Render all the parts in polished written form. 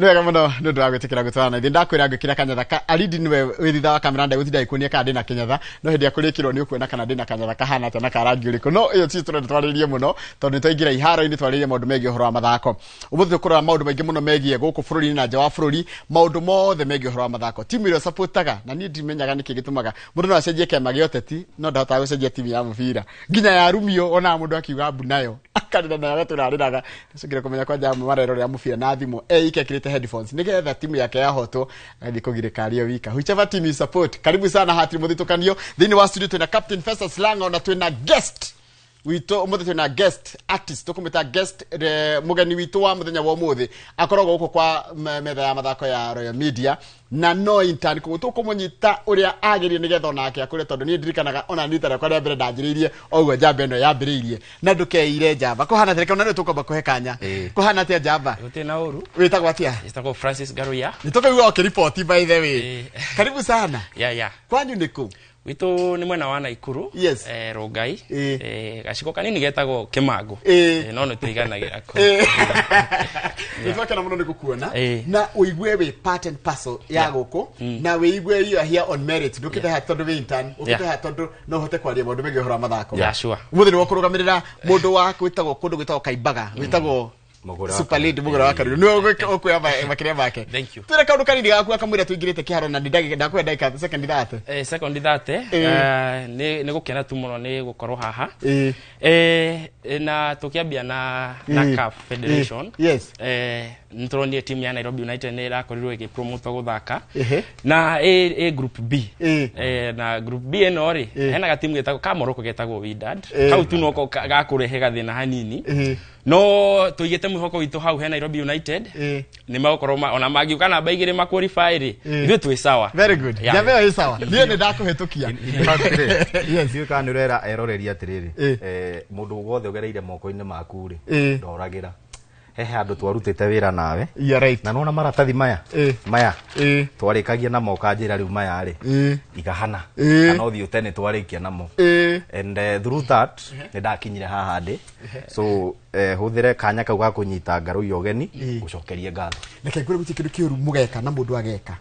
Nega muno ndu ndagwitikira gutwana ithi ndakwira ngikira kanyatha alidi niwe withitha wa kamera nda gutinda ikunia kana ndina kinyatha no hindi akurikirwo ni ukuona kana ndina kanyatha kahana ta na karangi uriku no iyo ci turende twaririe muno tondu twaingira iharo-ini twaririe maundu megie uhoro wa mathako umuthi tukurora maundu maingi muno megie guku bururi na nja wa bururi maundu mothe megie uhoro wa mathako timu iro supportaga na ni ndimenyaga niki gitumaga mundu no acenjie kema gioteti no ndahota gucenjia timu ya mubira nginya ya rumio ona mundu akiuga mbu nayo akanina nayo turariraga nicukire kumenya kwa jamu marero ya mubira na thimu ike kirite headphones nigetha timu yake yahoto athi kugirika rio wika whichever team you support karibu sana hati muthitukanio thini wa studio tuna Captain Festus Lango na tuna guest wito umuthi tuna guest artist tukumita guest mugeni wito wa muthenya wa umuthi akoragwo guko kwa metha ya mathako ya Royal Media na no intern ko tukumunyita uria agirie nigetha onake akure tondu ni ndirikanaga ona nitara kwa mbere ndajiririe ogwo jamba eno yambiririe na ndukeire jamba kuhana tereka na tukomba kuhekanya kuhana tia jamba uti na uru witagwo atia istako Francis Garuya nitoka iwe okiripoti by the way karibu sana ya kwanyu niku wito ni mwena wa Naikuru yes. Rongai gaciko kanini getagwo Kimangu no no tuiganagira ko nitwakana muno nikukuona na uigwe we part and parcel ya guku na we igwe you are here on merit ndukite ha tondu we intern ukite ha tondu no hote kwaria maundu mege hora mathako ya sure umuthi ni wakurugamirira mundu wa kwitagwo kundu gwitagwo Kaibaga witagwo Super League mugura wa Karuru no okuya makiria make thank you tira kaundu kanini gaku akamwira tuingirite kiharo na ndakwenda ndaka second that second that ni gukena tu muno ni gukorwo haha na tukiambia na CAF Federation yes ntronie team ya Nairobi United ni rakorirwo igipromote guthaka na group B na group B eno ri hena ga team getagwo ka Morocco getagwo Wydad kau tu noko gakurehe gathina hanini no tuigete mwihoko witu hau he Nairobi United ni makoroma ona magiuka na baigire ma qualify ri ithu twi sawa very good jabe is sawa niye ni ndakuhitukia yes you can rera eroreria atiriri mundu wothe ugereire moko-ini maku ri ndoragira hehe andu twarutite wira nawe right na nona maratathi maya twarikagia na moka njira riu maya ri igahana kana uthi utene twarikia namo and through that ndakinyire haha ndi so huthire kanya kau ga kunyita ngaru yogeni gucokerie ngatho reke ngure gutikiru kiuru mugeka na mundu ageka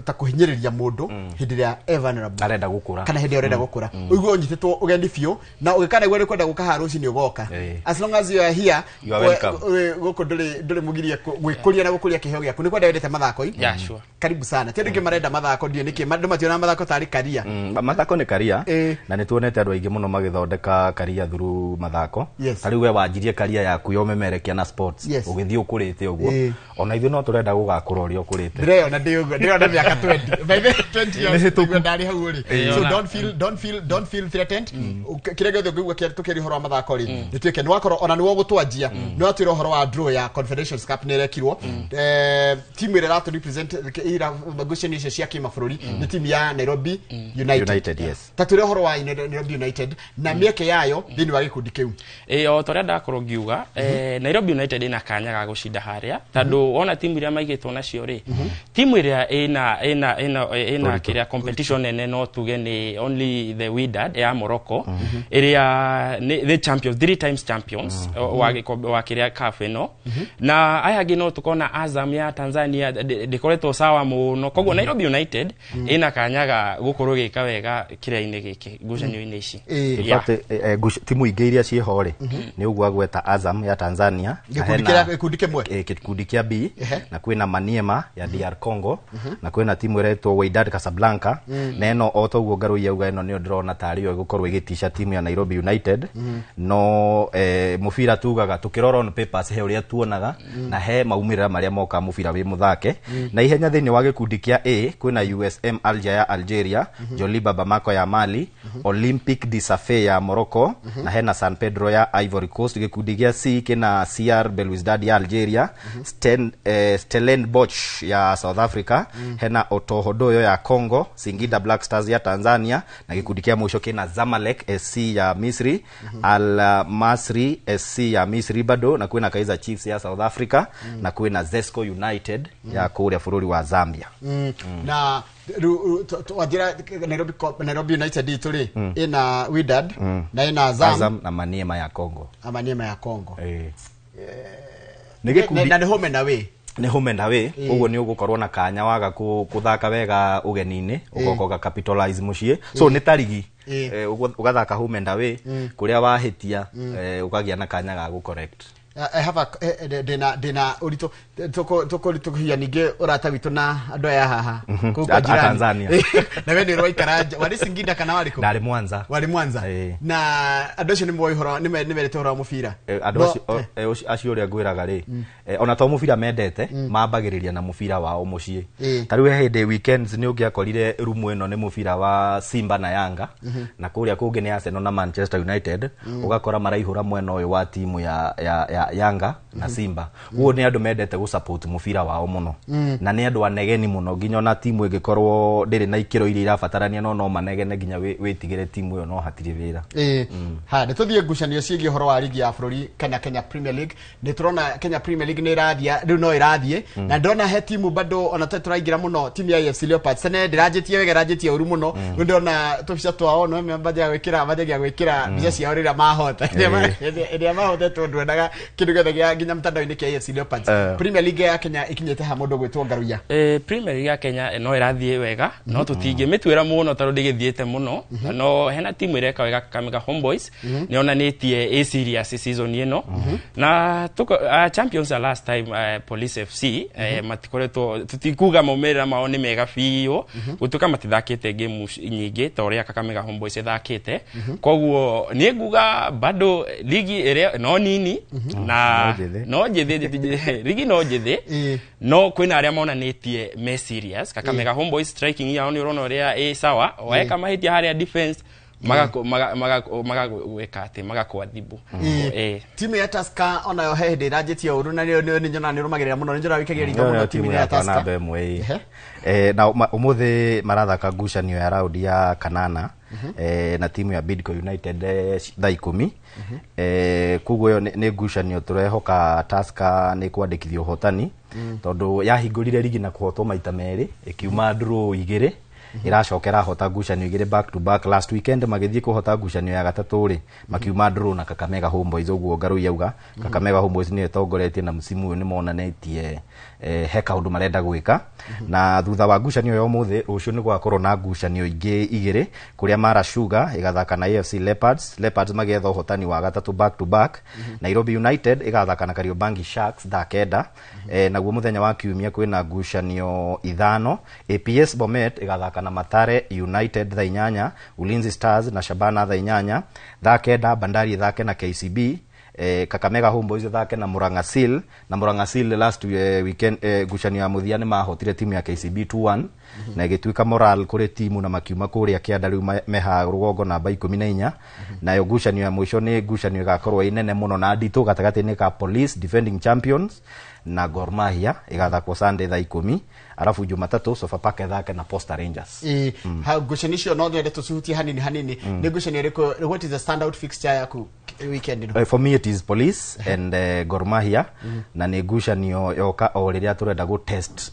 ta kuhinyiriria mundu hindi ya vulnerable arenda gukura kana hindi arenda gukura uigwe unyititwo ugendi biu na ugikana igwe kwenda gukaha rucini ugoka as long as you are here guko nduri mugirie gwikuria na gukuria kiheo giaku ni kwenda wendete mathako yeah sure karibu sana tindi ngi marenda mathako ndie niki mandu mationa mathako tari karia mathako ni karia na ni tuonete andu aingi muno magithondeka karia through mathako tari we wanjirie karia yaku yo memerekia na sports ugithii ukurite uguo ona ithu no turenda gugakura uria ukurite ndireo na ndio na miaka 20 by the 20 years tugo ndari hau ri so don't feel threatened kirege thio ngigwa tukiri horo mathako ri nituike ni wakoro ona ni wo gutwanjia ni watwira horo wa draw ya Confederations Cup ni rekirwo team ira ratu represent ira negotiation cia kimabũrũri ni team ya Nairobi United yes tatwire horo wa Nairobi United na mieke yayo thini wa gikundi kiu o toria ndakorwo ngiuga Nairobi United ina kanya ga gucinda haria tando ona timu iria maigitwo nacio ri timu iria ina kiria competition nene no tuge ni only the Wydad ya Morocco iria the champions 3 times champions wa kiria CAF eno na aya ngino tukona Azam ya Tanzania dikoretwo sawa muno koguo Nairobi United ina kanya ga gukorwo gika wega kiria-ini giki ngucanio-ini ici timu ingi iria cie hore ni ugwa gweta Azam ya Tanzania gikundi kia B na kwina Maniema ya DR Congo na kwina timu iretwo Wydad Casablanca na eno otoguo ngaru yauga eno ni ndirona tari yo gukorwo igitisha timu ya Nairobi United no mufira tugaga tukirora on papers he uria tuonaga na he maumirira maria moka mufira wi muthake na ihenya thini wa gikundi kia A kwina USM Alger ya Algeria Joliba Bamako ya Mali Olympique de Safé ya Morocco na hena San Pedro ya Ivory Coast gikundi kia C kina CR Belouizdad ya Algeria Stellenbosch ya South Africa hena Otohodoyo ya Congo Singida Black Stars ya Tanzania na gikundi kia mwisho kina Zamalek SC ya Misri Al Masry SC ya Misri bado na kwina Kaizer Chiefs ya South Africa na kwina Zesco United ya kuria bururi wa Zambia na wadira Nairobi United ituri ina Wydad na ina Azam na Maniema ya Congo Maniema ya Congo nigekundi na home na we ni home and away uguo ni ugukorwo na kanya waga kuthaka wega ugenini ugokoga capitalize mucie so ni tarigi ugathaka home and away kuria wahitia ukagia na kanya ga gu correct. I have a dena urito tukuhia ninge urata witu na andu aya haha kuko Tanzania na we ni roikara wali Singida kana waliko ndari Mwanza na andu acio ni moihoro ni merete horo mubira andu acio uria ngwiraga ri ona to mubira mendete mambagiriria na mubira wao mucie tariu hinde weekends ni ungiakorire rumu eno ni mubira wa Simba na Yanga na kuria kungi ni Arsenal na Manchester United ugakora maraihura mwena uyu wa timu ya Yanga na Simba uo ni andu mendete gu support mubira wao muno na ni andu anegeni muno nginya na timu ingikorwo ndiri na ikiro iria irabatarania no manegene nginya witigire timu iyo no hatiri wira ha ne tuthie ngucanio ciigi horo wa ligi ya bururi Kenya Premier League ni turona Kenya Premier League ni irathia riu no irathie na ndona he timu bado ona turaingira muno timu ya AFC Leopards tene ndirajitie wega rajitie uru muno ndona tubica twao no membadia gwikira bica cia rira mahota iria mahota tondwenaga kindu gethega nginya mtandao-ini kia AFC Leopards Premier League ya Kenya ikinyete ha mundu gwitwo Ngaruya Premier League ya Kenya no irathie wega no tutinge mitwira muno taro ndigithiete muno no hena timu ireka wega Kakamega Homeboys ni onanitie a serious season ino na tuko champions last time Police FC matikoretwo tutikuga maumera mao ni mega fiyo gutuka matithakite games nyingi toria Kakamega Homeboys ithakite koguo ni nguga bado ligi ire no nini na no jethe ligi no jethe no kwina aria monanitie me serious Kakamega Homeboys striking yao ni urona ria sawa waeka mahitia haria defense maga wekate maga kwa thibu timu ya Tusker ona yo hede rajetie uru na ni nyona ni rumagirira muno njora wikagira ringa muno timu ya Tusker na umuthi marathaka ngucanio ya raundi ya kanana na timu ya Bidco United thaa 10 kuguo yo ni ngucanio turehoka Tusker ni kwandikithio hotani tondu yahingurire ligi na kuhotwo maita meri ikiuma draw 2 iracokera hota ngucanio 2 back to back last weekend magithie kuhota ngucanio ya gatatu ri makiuma draw na Kakamega Homeboys uguo Ngaru yauga Kakamega Homeboys ni etongoretie na msimu uyu ni monanetie he kaundu marenda gwika na thutha wa ngucanio yo muthi rucio ni gwakorwo na ngucanio ingi 2 kuria Mara Sugar igathaka na AFC Leopards magetha hotani wa gatatu back to back Nairobi United igathaka na Kariobangi Sharks thakenda naguo muthenya wa kiumia kwina ngucanio 5 APS Bomet igathaka na Mathare United thaa 8 Ulinzi Stars na Shabana thaa 8 thakenda Bandari thake na KCB Kakamega Homeboys thake na Murang'a Seal last weekend ngucanio ya muthia ni mahotire timu ya KCB 2-1 na igituika moral kuri timu na makiuma kuria kianda riu meha rugongo namba 14 na yo ngucanio ya mwisho ni ngucanio igakorwo inene muno na ndito gatagati-ini ka Police defending champions na Gor Mahia igathakwo Sunday thaa 10 alafu Jumatatu Sofapaka thake na Posta Rangers ha ngucanio no ndete tusuhutie hanini ni ngucanio riko what is the standout fixture yaku weekend for me it is Police and Gor Mahia na ni ngucanio yoka o riria turenda go test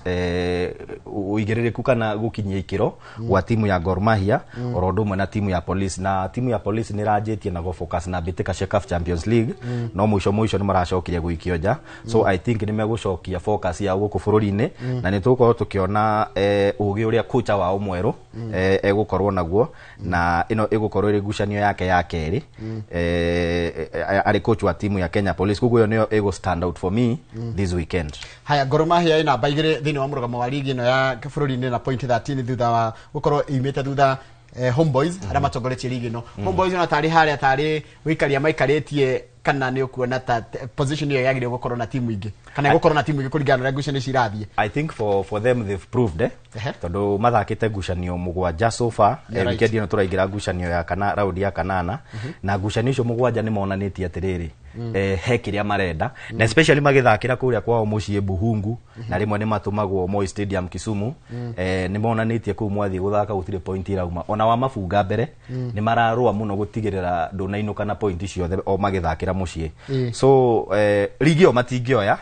uigiririku kana gukinyia ikiro wa timu ya Gor Mahia orondo mwe na timu ya Police na timu ya Police ni rajetie na go focus na bitika CAF Champions League no mwisho ni maracokia guikioja so I think ni megucokia focus ya guku bururi-ini na ni tuko tukiona ugi uria kocha wa mweru egukorwo naguo na ino egukorwo iri ngucanio yake ya keri ari coach wa timu ya Kenya Police kuguo niyo ego stand out for me this weekend. Haya Gor Mahia ina baigire thini wa murugamo wa ligi ino ya bururi-ini na point 13 thutha wa gukorwo imete thutha Homeboys ara matongoretie ligi no Homeboys na tari haria tari wikaria maikaritie kana ni ukuona ta position iyo yagire gukorwo na timu ingi kana gukorwo na timu ingi kuringana na ngucanio cirathie. I think for them they've proved tondu mathakite ngucanio mugwanja so far weekend ino turaingira ngucanio ya kana raundi ya kanana na ngucanio icio mugwanja ni monanitie atiriri he kiria marenda na especially magithakira kuria kwao mucie Buhungu na rimwe ni matumagwo Moi Stadium Kisumu ni monanitie ku mwathi guthaka gutire point irauma ona wa mafunga mbere ni mararua muno gutigirira ndunainuka na point icio o magithakira mucie so ligi o matingioya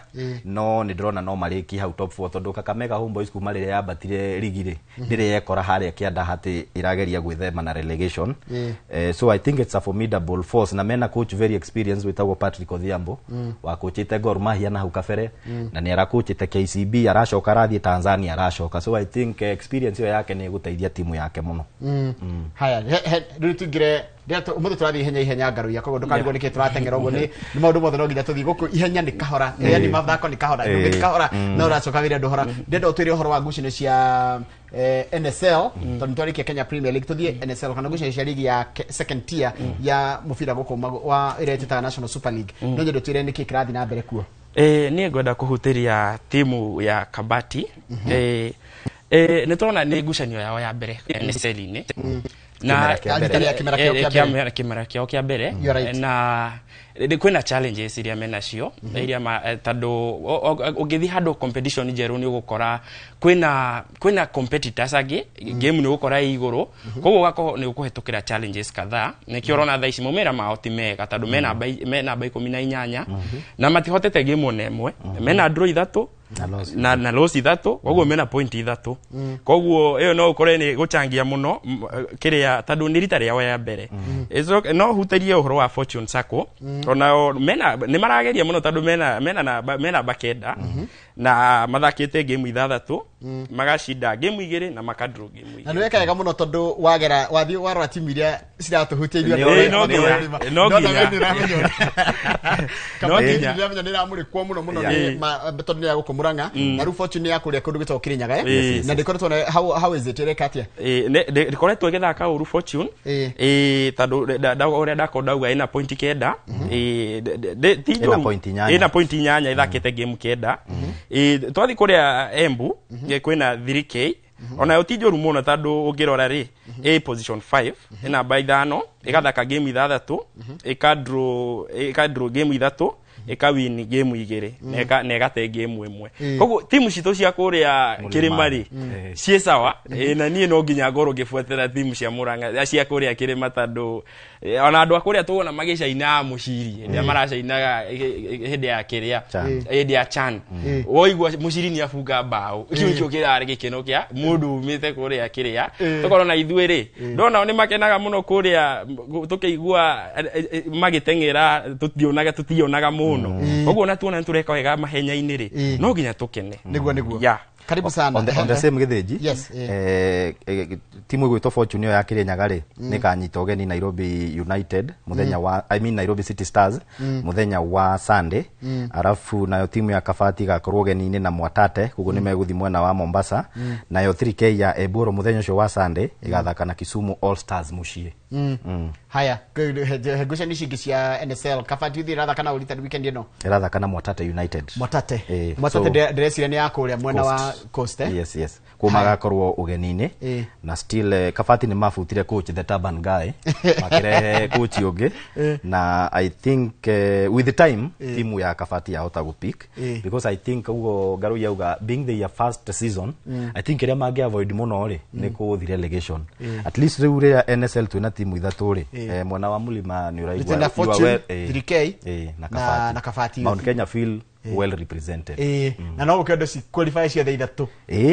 no ni ndrona no mariki hau top 4 tondu Kakamega Homeboys kuma riria yabatire ligi ri ndire yekora haria kianda hati irageria gwithema na relegation so I think it's a formidable force na mena coach very experienced with our Patrick Odhiambo wa coachite Gor Mahia na hukafere na ni aracoachite KCB aracoka arathie Tanzania aracoka, so I think experience yo yake ni guteithia timu yake muno. Haya riu tugire ndeto umuthi turathi ihenya ngaru ya kogo ndukarigwo niki turatengera uguo ni maundu mothe no nginya tuthi guku ihenya ni kahora yani mathako ni kahora ni kahora no uracoka wira nduhora ndendo utwire horo wa ngucine cia NSL tondu twariki Kenya Premier League tuthie NSL kana ngucine cia ligi ya second tier ya mufira guku wa Irete National Super League no ndendo twire niki kirathi na mbere kuo. Ni ngwenda kuhutiria timu ya Kabati ni tona ni ngucanio yao ya mbere NSL-ini na kimera kiao kia mbere na kwina challenges iria menacio iria tando ugithi hando competition jeru ni ugukora kwina competitors agi game ni ugukora iguru koguo gako ni ukuhetukira challenges kadhaa nikio rona thaici mumera mao ti mega tando mena bai 18 na matihotete game onemwe mena draw 3 na loss 3 koguo mena point 3 koguo iyo no ukore ni guchangia muno kiria tando ni rita ria ya mbere no huterie uhoro wa Fortune Sacco ona mena ni marageria muno tando mena bakenda na mathakite game 3 magashinda game 2 na makadro game 2 na niweka wega muno tondu wagera wathi warora timu iria ciratuhutia no nginya ni ramuri kwa muno ni tondu ya gukumuranga na ru Fortune ya kuria kundu gitwa Kirinyaga na ndikoretwo how is it rekatia ndikoretwo githaka uru Fortune tondu uria ndakondauga ina point kenda ina point 8 ithakite game kenda twathi kuria Embu kwina 3K ona yo tijoru muno tondu ungirora ri position 5 ina by 5 igathaka game 3 ikadro game 3 ikawini game 2 na igate game 1 koguo timu citu cia kuria Kirimari cie sawa na nie no nginya ngoro gifuatira timu cia Muranga cia kuria Kirima tondu ona andu akuria tuona magicaina muciri ndia maracainaga hindi ya kiria hindi ya Chan woigwa muciri ni afunga bao kiu kirari gikeno kia mundu umite kuria kiria tukorona ithuiri ndona ni makenaga muno kuria tukigua magitengera tutionaga muno koguo na tuona tureka wega mahenya-ini ri no nginya tukene niguo karibu sana on the same githinji yes timu igwitwo Fortune ya Kirinyaga ri ni kanyita ugeni Nairobi United muthenya wa Nairobi City Stars muthenya wa Sunday arafu nayo timu ya Kabati gakorwo ugeni-ini na Mwatate koguo ni meguthi mwena wa Mombasa nayo 3K ya Eburo muthenya ucio wa Sunday igathaka na Kisumu All Stars mucie haya ngucanio cingi cia NSL Kabati uthi rathaka na ulita weekend ino irathaka na Mwatate United Mwatate dressing ni ya kuria mwena wa Coast yes kuma gakorwo ugeni-ini na still Kabati ni mafutire coach the Turban guy makire coach ungi na I think with the time timu ya Kabati yahota gupick because I think ugo ngaru yauga being their first season I think iria mangi avoid muno ri ni kuthire relegation at least riu ria NSL twina timu 3 ri mwena wa Mulima ni uraigwa 3K na Kabati Mount Kenya feel well represented na no ukendo si qualify cia thithatu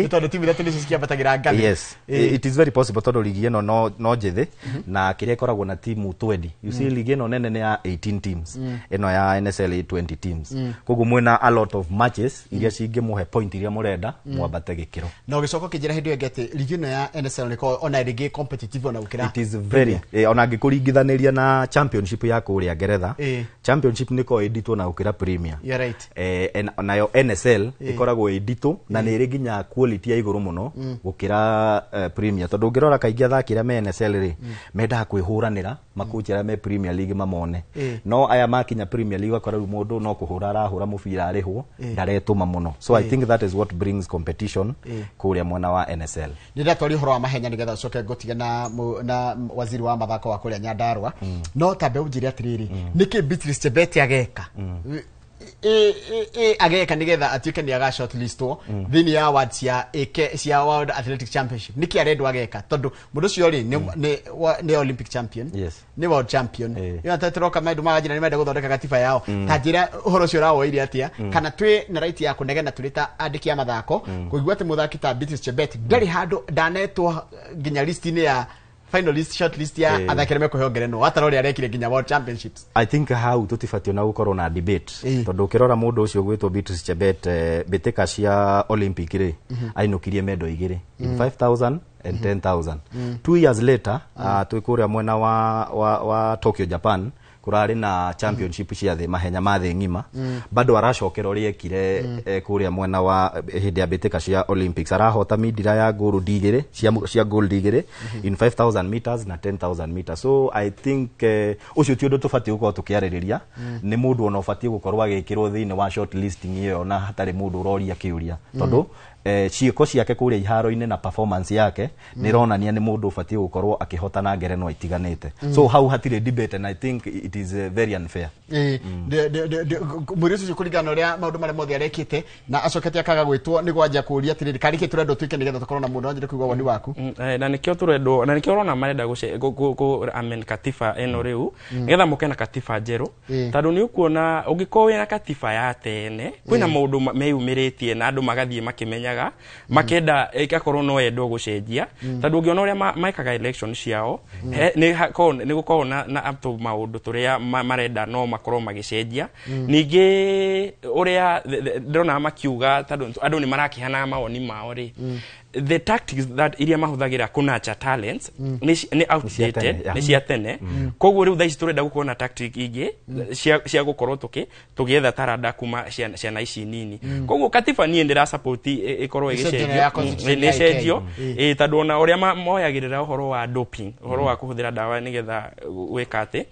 tondu timu thatu nicio cikiambatagira ngani yes it is very possible tondu ligi ino no njithi na kiria ikoragwo na timu 20 you see ligi ino nene ni ya 18 teams ino ya NSL 20 teams koguo mwena a lot of matches iria cingimuhe point iria murenda mwambate gikiro no gicoko kijira hindu yengete ligi ino ya NSL ni ko ona ligi competitive ona ukira it is very ona ngikuringithaniria na championship ya kuria Ngeretha championship niko editwo na ukira premier you right nayo NSL ikoragwo edito na ni iri nginya quality ya iguru muno gukira premier tondu ngirora kaingi athakira me NSL ri menda kwihuranira makuchira me Premier League mamone no aya makinya Premier League akora mundu no kuhura arahura mubira arihwo ndaretuma muno so I think that is what brings competition kuria mwena wa NSL ndira twari horo wa mahenya nigetha coke gotiga na waziri wa mathako wa kuria Nyandarua no tabe ujiri atiriri niki Beatrice Chebet ageka ageka nigetha atuike ni aga shortlistwo thini ya awards ya cia World Athletic Championship niki aredwa ageka tondu mundu cio ri ni Olympic champion ni world champion yo atatiroka maidu magajina ni menda guthondeka gatiba yao tajira uhoro cio rawo iri atia kana twi na right ya kunegena turita andiki ya mathako kuigwa ati muthaki ta Beatrice Chebet ndari handu danetwo nginya list-ini ya finalist shortlist ya athakire mekuheo ngerenwa watarori arekire nginya world championships. I think how tutifatio na gukorwo na debate tondu ukirora mundu ucio gwitwo Beatrice Chebet bitika cia Olympic ri ainukirie medo igiri 5000 and 10,000. 2 years later twikuria mwena wa Tokyo Japan kurari na championship cia thi mahenya ma thi ngima bado aracokera uri ekire kuria mwena wa hindi ya bitika cia Olympics arahota midira ya gold digiri cia gold digiri in 5000 meters na 10,000 meters. So I think ucio ti undu tufati gukorwo tukiaririria ni mundu ona ufati gukorwo agikirwo thini wa short listing iyo na hatari mundu uroria kiuria tondu ciiko ciake kuria iharo-ine na performance yake nironania ni mundu ufati gukorwo akihotana ngerenwa itiganite. So how hatire debate and I think it is very unfair. Murisu kuringana uria maundu mare mothe arekite na acokete akaga gwitwo ni gwanja kuria atiriri kariki turendo twike nigetha tukorwo na mundu wanjire kuigwa woni waku. Na nikio turendo na nikio rona marenda go amen katifa eno riu nigetha mukena katifa njeru tondu ni ukuona ungikorwo na katifa ya tene kwina maundu meyumiritie na andu magathie makimenyaga makenda ikakorwo no endo gucenjia tondu ungiona uria maikaga election ciao ni gukorwo na apto maundu turia marenda no makorwo magicenjia ningi uria ndona makiuga tondu andu ni marakihana maoni mao ri the tactics that iria mahuthagira kunacha talents ni outdated ni cia tene koguo riu thaici turenda gukorwo na tactic ingi cia gukorwo tugietha taranda kuma ciana ici nini koguo katiba ni ndira support ikorwo igicenjio ni cenjio tondu ona uria moyagirira uhoro wa doping uhoro wa kuhuthira dawa nigetha wekate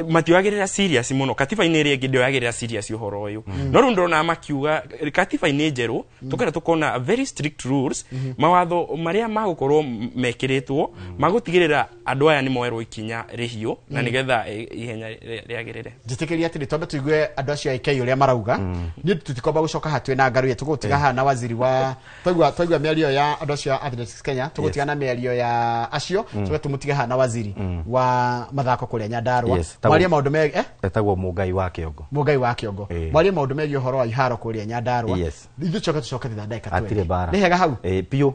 matiwagirira serious muno katiba ine ri ngindo yagirira serious uhoro uyu no ru ndona makiuga katiba ine njeru tukera tukona very strict rules mawatho maria magukorwo mekiritwo magutigirira andu aya ni moerwo ikinya rihio na nigetha ihenya riagirire jitikiria ati tondu tuigue andu acio IK uria marauga ni tutikomba gucoka hatwe na ngaru yetu gutiga hana waziri wa twaigua miario ya andu acio Athletics Kenya tugutiga na miario ya acio tugatumutige hana waziri wa mathako kuria Nyandarua Mwaria maundu me etagwo Mugai wa Kiongo. Mugai wa Kiongo. Mwaria maundu me uhoro wa iharo kuria Nyandarua. Ithu tucoka thitha ndeka tu. Atire bara. Ni hega hau. Pio.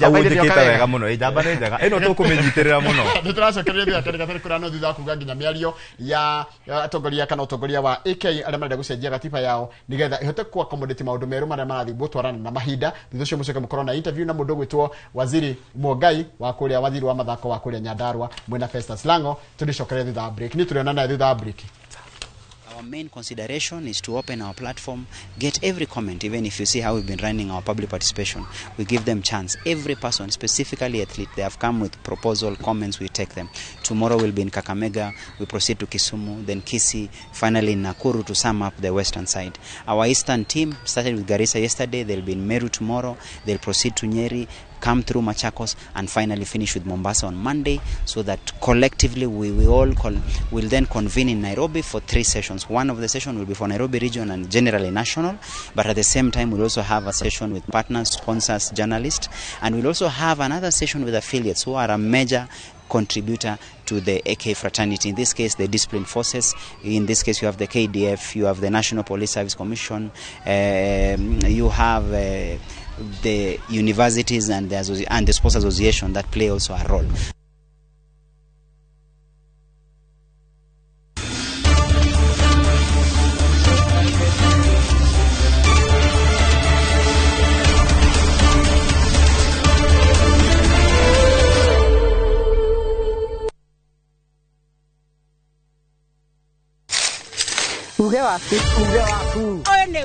Au ndikita wega muno. Jamba ni njega. Eno tukuminyitirira muno. Nituracokereria thitha kari kurano thitha kuga nginya miario ya atongoria kana utongoria wa AK aria marenda gucenjia gatiba yao nigetha ihote ku accommodate maundu meru maria marathi gutwarana na mahinda. Thitha cio mucoke mukorwo na interview na mundu gwitwo waziri Mugai wa kuria waziri wa mathako wa kuria Nyandarua mwena Festus Lango. Tudicokereria thitha break. Ni turionana thitha break. Our main consideration is to open our platform, get every comment, even if you see how we've been running our public participation, we give them chance. Every person, specifically athlete, they have come with proposal, comments, we take them. Tomorrow we'll be in Kakamega, we proceed to Kisumu, then Kisii, finally in Nakuru to sum up the western side. Our eastern team started with Garissa yesterday, they'll be in Meru tomorrow, they'll proceed to Nyeri, come through Machakos, and finally finish with Mombasa on Monday, so that collectively we will then convene in Nairobi for 3 sessions. One of the sessions will be for Nairobi region and generally national, but at the same time we'll also have a session with partners, sponsors, journalists, and we'll also have another session with affiliates who are a major contributor to the AK fraternity. In this case, the discipline forces. In this case, you have the KDF, you have the National Police Service Commission, you have the universities and the sports association that play also a role. Uge waku. Oyo ne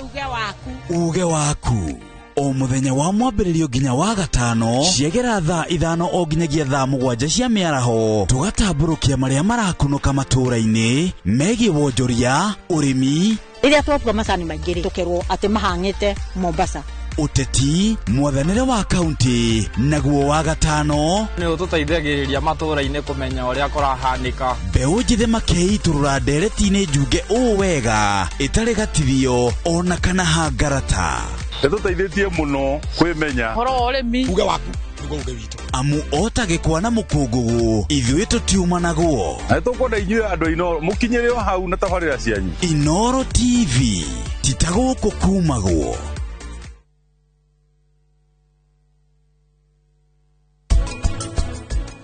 uge waku. O muthenya wa mwambĩrĩrio nginya wa gatano ciegera thaa 5 o nginyagia thaa 7 cia mĩaraho tugatambũrũkia marĩa marakunũka matũũra-inĩ megiĩ wonjoria ũrĩmi iria twapuga macani maingĩ tukerwo atĩ mahang'ĩte Mombasa uteti mwathanĩre wa kaunti naguo wa gatano nĩ ũtũteithagĩrĩria matũũra-inĩ kũmenya ũrĩa kũrahanĩka mbeũ njĩthĩ makeiturũra ndereti-inĩ njunge ũũ wega ĩtarĩ gatithio ona kana hangarata nĩtũteithĩtie mũno kwĩmenya horo ũrĩmi uge waku uge witũ amu otagĩkwa na mũkũngũgũ ithuĩ tũtiuma naguo na tũkwenda inyuĩ andũ Inoro mũkinyĩre o hau na tabarĩra cianyu Inoro TV titagũkũ kumagwo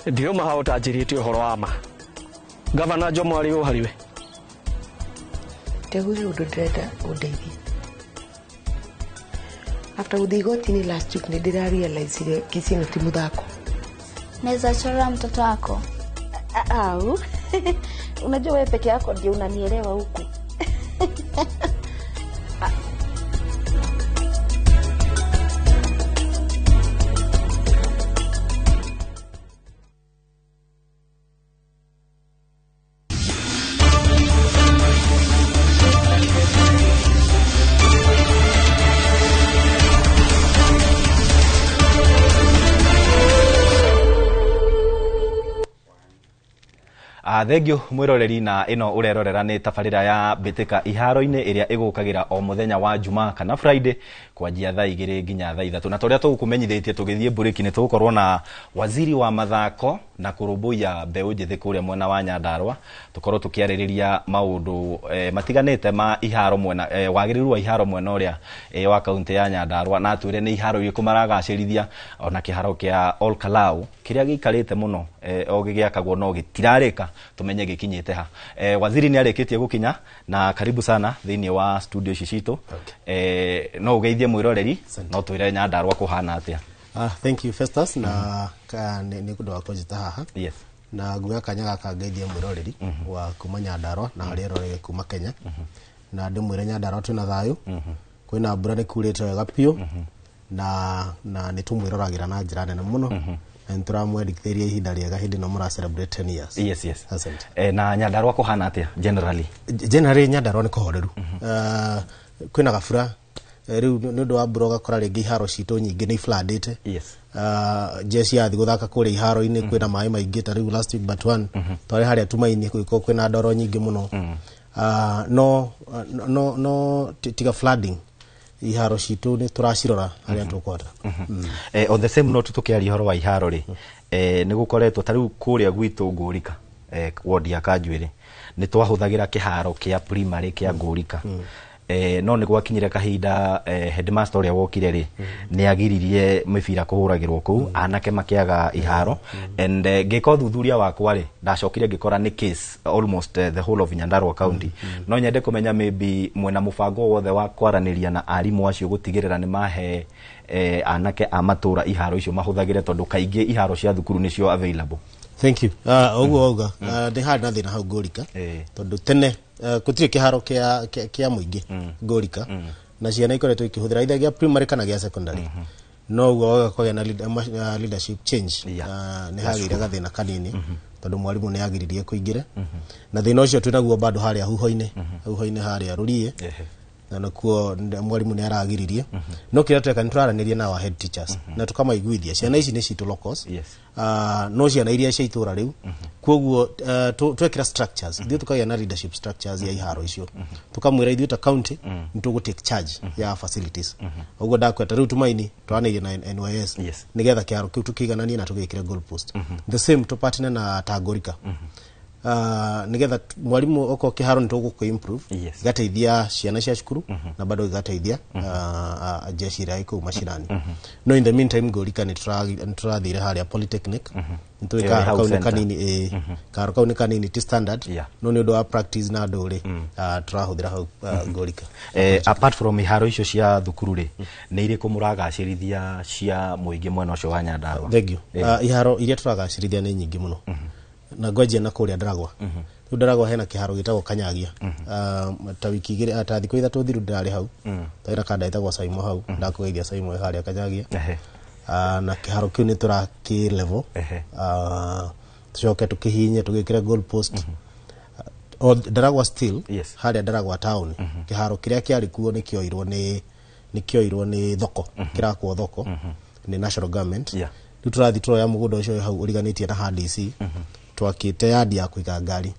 ndio mahao tajirite uhoro wa ma Governor Jomari uhariwe teguri udodreda udeithie after udigotini last week nidira realize ile kisino timu dhako naweza chora mtoto wako au unajua wewe peke yako ndio unanielewa huku Thengio mwiroreri na ino urerorera ni tabarira ya bitika iharo-ini iria igukagira o muthenya wa Juma kana Friday kwanjia thaa 2 nginya thaa 3 na toria tugukumenyithitie tugithie buriki ni tugukorwo na waziri wa mathako na kurumbuya mbeu njithi kuria mwena wa Nyandarua tukorwo tukiaririria maundu matiganite ma iharo mwena wagiriru wa iharo mwena uria wa kaunti ya Nyandarua na twire ni iharo iriku maragacirithia ona kiharo kia Ol Kalou kiria giikarite muno ogigiakagwo no gitirarika tumenye gikinyite ha waziri ni areketie gukinya na karibu sana thiini wa studio citu no ugeithie mwiroreri no twire Nyandarua kuhana atia. Thank you Festus na ni kundu wa kujita haha. Yes. Na guya kanyaga kangeithie mwiroreri wa kuma Nyandarua na hari rorege kuma Kenya. Na ndimwire Nyandarua tuna thayu. Kwina mbura ni kurite wega piu. Na ni tumwirораgira na njira nene muno. Nturamwendikithirie ihinda riega hindi no mura celebrate 10 years. Yes. Asante. Na Nyandarua kuhana atia generally Nyandarua ni kuhoreru. Kwina gafura riu nundu wa mbura gakora ringi iharo citu nyingi ni floodite. Yes. Jesi yathi guthaka kuri iharo-ini kwina mai maingi ta riu last week but one twari haria tumaini kuiko kwina ndoro nyingi muno. No tiga flooding iharo citu ni turacirora haria tukwata. On the same note tukiaria horo wa iharo ri ni gukoretwo ta riu kuria gwitu Ngurika ward ya Kanjuiri ni twahuthagira kiharo kia primary kia Ngurika. No ni gwakinyire kahinda headmaster uria wokire ri ni agiririe mibira kuhuragirwo ku anake makiaga iharo and ngiko thuthuria wakwa ri ndacokire ngikora ni case almost the whole of Nyandarua county. No nyende kumenya maybe mwena mubango wothe wa kwaraniria na arimu acio gutigirira ni mahe anake amatura iharo icio mahuthagire tondu kaingi iharo cia thukuru nicio available. Thank you. Oguo they had nothing how Ngurika tondu tene kutire kiharo kia muingi Ngurika na ciana ikoretwo ikihuthira either gia primary kana gia secondary. No ugo kwa na leadership change ni hagire gathina kanini tondu mwalimu ni agiririe kuingire na thina ucio twinaguo bado haria huho-ini haria rurie na nakuo mwalimu ni aragiririe no kira tweka nturaranirie na our head teachers na tukamaiguithia ciana ici ni citu locals. No ciana iria cia itura riu koguo twekira structures ndio tukagia na leadership structures ya iharo icio tukamwira ithuĩ ta county nitugu take charge ya facilities. Oguo ndakweta riu tumaini twanairie na NYS nigetha kiaro kiu tukigananie na tugikire goal post the same to partner na Ngurika nigetha mwalimu oko kiharo nitugu ku improve gateithia ciana cia cukuru na bado gateithia jeshi rai ku mashirani. No in the meantime Ngurika ni turathire haria polytechnic ntuika kauni kanini karo kauni kanini ti standard no ni ndo wa practice na nduri turahuthira hau Ngurika. Apart from iharo icio cia thukuru ri ni iri kumuragacirithia cia muingi mwena ucio wa Nyandarua. Thank you. Iharo iria turagacirithia ni nyingi muno na gwaje na kuria Ndaragwa. Ndaragwa hena kiharo gitagwo Kanyagia. Ta wiki igiri ta thikũ ithatũ thiru ndarĩ hau. Taira kada itagwo Saimo hau ndakugeithia Saimo haria Kanyagia. Na kiharo kiu ni turaki level. Tucoke tukihinye tugikire goal post. Ndaragwa still haria Ndaragwa town. Kiharo kiria kiari kuo ni kioirwo ni thoko kirakwo thoko ni national government. Riu turathi turoya mugunda ucio hau uriganitie na HDC twakite yadi ya kuiga ngari